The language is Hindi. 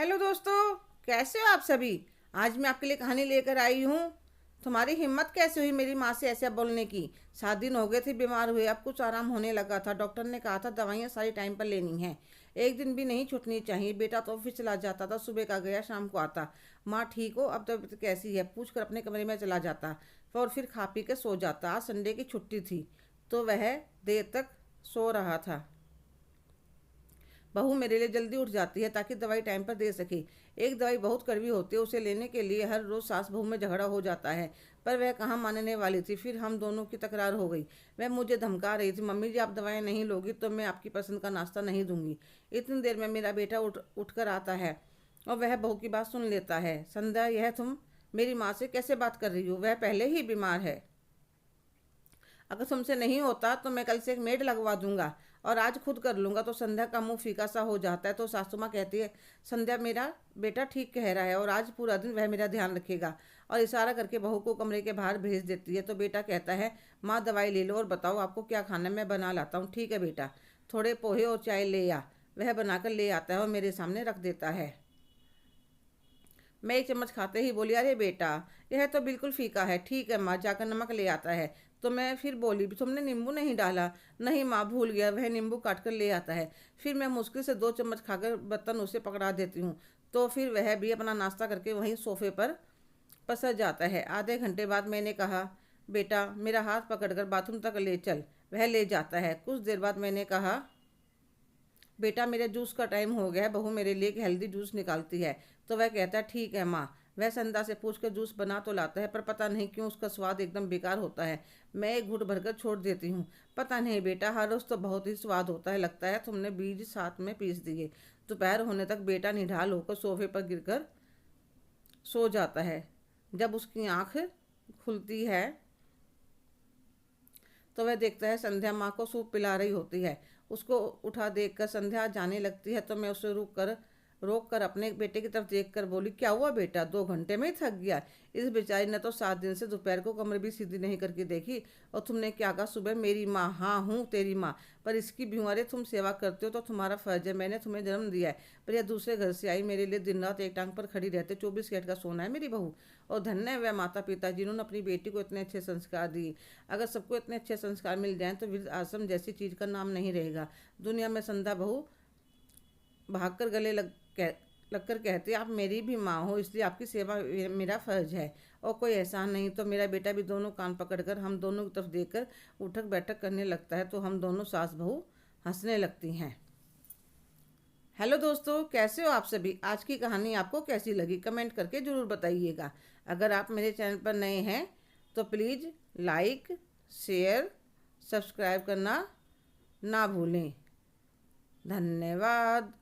हेलो दोस्तों, कैसे हो आप सभी। आज मैं आपके लिए कहानी लेकर आई हूँ। तुम्हारी हिम्मत कैसे हुई मेरी माँ से ऐसे बोलने की। 7 दिन हो गए थे बीमार हुए, अब कुछ आराम होने लगा था। डॉक्टर ने कहा था दवाइयाँ सारी टाइम पर लेनी है, एक दिन भी नहीं छूटनी चाहिए। बेटा तो ऑफिस चला जाता था, सुबह का गया शाम को आता। माँ ठीक हो, अब तबीयत कैसी है पूछ कर अपने कमरे में चला जाता और फिर खा पी के सो जाता। आज संडे की छुट्टी थी तो वह देर तक सो रहा था। बहू मेरे लिए जल्दी उठ जाती है ताकि दवाई टाइम पर दे सके। एक दवाई बहुत कड़वी होती है, उसे लेने के लिए हर रोज़ सास बहू में झगड़ा हो जाता है, पर वह कहाँ मानने वाली थी। फिर हम दोनों की तकरार हो गई। वह मुझे धमका रही थी, मम्मी जी आप दवाएं नहीं लोगी तो मैं आपकी पसंद का नाश्ता नहीं दूंगी। इतनी देर में मेरा बेटा उठ कर आता है और वह बहू की बात सुन लेता है। संध्या, यह तुम मेरी माँ से कैसे बात कर रही हो, वह पहले ही बीमार है। अगर तुमसे नहीं होता तो मैं कल से एक मेड लगवा दूंगा और आज खुद कर लूंगा। तो संध्या का मुंह फीका सा हो जाता है। तो सासू माँ कहती है, संध्या मेरा बेटा ठीक कह रहा है और आज पूरा दिन वह मेरा ध्यान रखेगा, और इशारा करके बहू को कमरे के बाहर भेज देती है। तो बेटा कहता है, माँ दवाई ले लो और बताओ आपको क्या खाना है, मैं बना लाता हूँ। ठीक है बेटा, थोड़े पोहे और चाय ले आ। वह बनाकर ले आता है और मेरे सामने रख देता है। मैं एक चम्मच खाते ही बोली, अरे बेटा यह तो बिल्कुल फीका है। ठीक है माँ, जाकर नमक ले आता है। तो मैं फिर बोली, तुमने नींबू नहीं डाला। नहीं माँ भूल गया, वह नींबू काट कर ले आता है। फिर मैं मुश्किल से 2 चम्मच खाकर बर्तन उसे पकड़ा देती हूँ। तो फिर वह भी अपना नाश्ता करके वहीं सोफे पर पसर जाता है। आधे घंटे बाद मैंने कहा, बेटा मेरा हाथ पकड़कर बाथरूम तक ले चल। वह ले जाता है। कुछ देर बाद मैंने कहा, बेटा मेरे जूस का टाइम हो गया है, बहू मेरे लिए एक हेल्दी जूस निकालती है। तो वह कहता है, ठीक है माँ। वह संध्या से पूछ कर जूस बना तो लाता है, पर पता नहीं क्यों उसका स्वाद एकदम बेकार होता है। मैं एक घूंट भरकर छोड़ देती हूँ। पता नहीं बेटा, हर रोज़ तो बहुत ही स्वाद होता है, लगता है तुमने बीज साथ में पीस दिए। दोपहर होने तक बेटा निढाल होकर सोफे पर गिरकर सो जाता है। जब उसकी आँख खुलती है तो वह देखता है संध्या माँ को सूप पिला रही होती है। उसको उठा देखकर संध्या जाने लगती है। तो मैं उसे रोक कर अपने बेटे की तरफ देख कर बोली, क्या हुआ बेटा, 2 घंटे में ही थक गया। इस बेचारी ने तो 7 दिन से दोपहर को कमर भी सीधी नहीं करके देखी, और तुमने क्या कहा सुबह, मेरी माँ। हाँ हूँ तेरी माँ, पर इसकी भी अरे तुम सेवा करते हो तो तुम्हारा फर्ज है, मैंने तुम्हें जन्म दिया है। पर यह दूसरे घर से आई, मेरे लिए दिन रात एक टांग पर खड़ी रहते, 24 कैरेट का सोना है मेरी बहू। और धन्य है वह माता पिता जिन्होंने अपनी बेटी को इतने अच्छे संस्कार दिए। अगर सबको इतने अच्छे संस्कार मिल जाएं तो वृद्ध आश्रम जैसी चीज़ का नाम नहीं रहेगा दुनिया में। संध्या बहू भागकर गले लगकर कहती है, आप मेरी भी माँ हो, इसलिए आपकी सेवा मेरा फर्ज है और कोई एहसान नहीं। तो मेरा बेटा भी दोनों कान पकड़कर हम दोनों की तरफ देखकर उठक बैठक करने लगता है। तो हम दोनों सास बहू हंसने लगती हैं। हेलो दोस्तों, कैसे हो आप सभी। आज की कहानी आपको कैसी लगी कमेंट करके ज़रूर बताइएगा। अगर आप मेरे चैनल पर नए हैं तो प्लीज़ लाइक, शेयर, सब्सक्राइब करना ना भूलें। धन्यवाद।